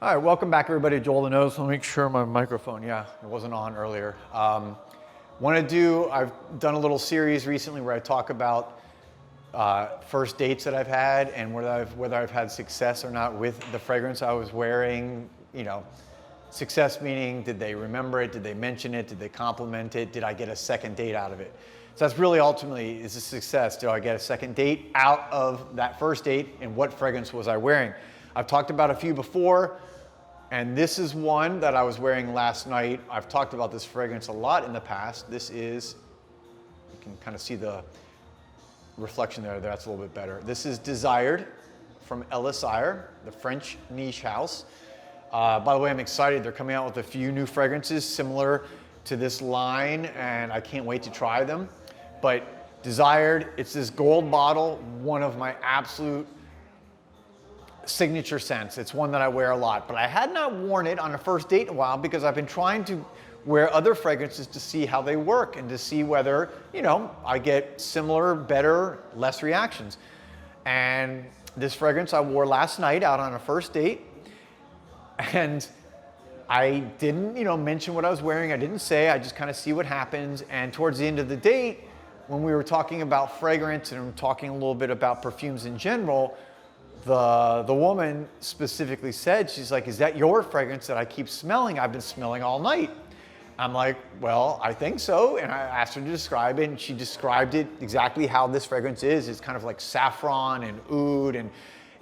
All right, welcome back everybody to Joel the Nose. Let me make sure my microphone, it wasn't on earlier. I've done a little series recently where I talk about first dates that I've had and whether I've had success or not with the fragrance I was wearing. You know, success meaning, did they remember it? Did they mention it? Did they compliment it? Did I get a second date out of it? So that's really ultimately, is a success. Do I get a second date out of that first date, and what fragrance was I wearing? I've talked about a few before, and this is one that I was wearing last night. I've talked about this fragrance a lot in the past. This is, you can kind of see the reflection there, that's a little bit better. This is Desired from Elysire, the French niche house. By the way, I'm excited. They're coming out with a few new fragrances similar to this line, and I can't wait to try them. But Desired, it's this gold bottle, one of my absolute signature scents. It's one that I wear a lot, but I had not worn it on a first date in a while because I've been trying to wear other fragrances to see how they work and to see whether, you know, I get similar, better, less reactions. And this fragrance I wore last night out on a first date, and I didn't, mention what I was wearing. I didn't say, I just kind of see what happens. And towards the end of the date, when we were talking about fragrance and talking a little bit about perfumes in general, the woman specifically said, she's like, is that your fragrance that I keep smelling? I've been smelling all night. I'm like, well, I think so. And I asked her to describe it, and she described it exactly how this fragrance is. It's kind of like saffron and oud, and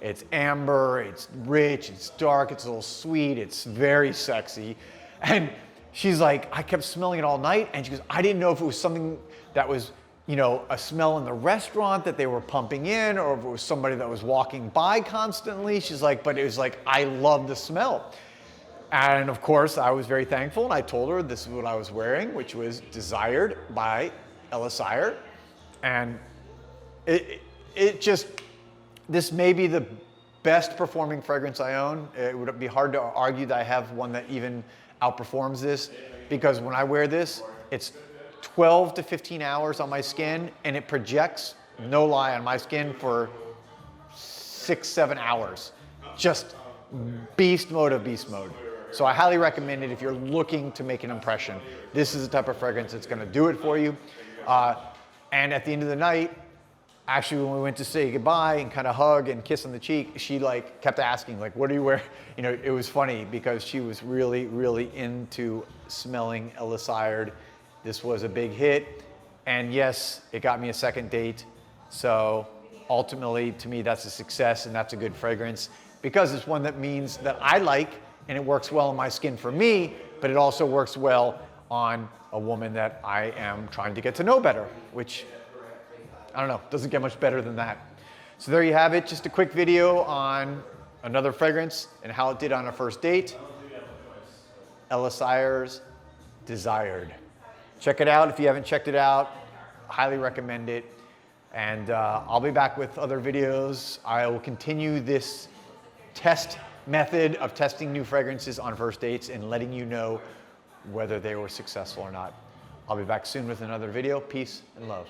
it's amber, it's rich, it's dark, it's a little sweet, it's very sexy. And she's like, I kept smelling it all night. And she goes, I didn't know if it was something that was, a smell in the restaurant that they were pumping in, or if it was somebody that was walking by constantly. She's like, but it was like, I love the smell. And of course, I was very thankful, and I told her this is what I was wearing, which was Desired by Elysire. And this may be the best performing fragrance I own. It would be hard to argue that I have one that even outperforms this, because when I wear this, it's 12 to 15 hours on my skin, and it projects, no lie, on my skin for 6-7 hours. Just beast mode of beast mode. So I highly recommend it if you're looking to make an impression. This is the type of fragrance that's gonna do it for you. And at the end of the night, actually, when we went to say goodbye and kind of hug and kiss on the cheek, she kept asking, what do you wear? It was funny because she was really, really into smelling Elysire. This was a big hit. And yes, it got me a second date. So ultimately, to me, that's a success, and that's a good fragrance because it's one that means that I like, and it works well on my skin for me, but it also works well on a woman that I am trying to get to know better, which, I don't know, doesn't get much better than that. So there you have it, just a quick video on another fragrance and how it did on a first date. Elysire's Desired. Check it out if you haven't checked it out. Highly recommend it. And I'll be back with other videos. I will continue this test method of testing new fragrances on first dates and letting you know whether they were successful or not. I'll be back soon with another video. Peace and love.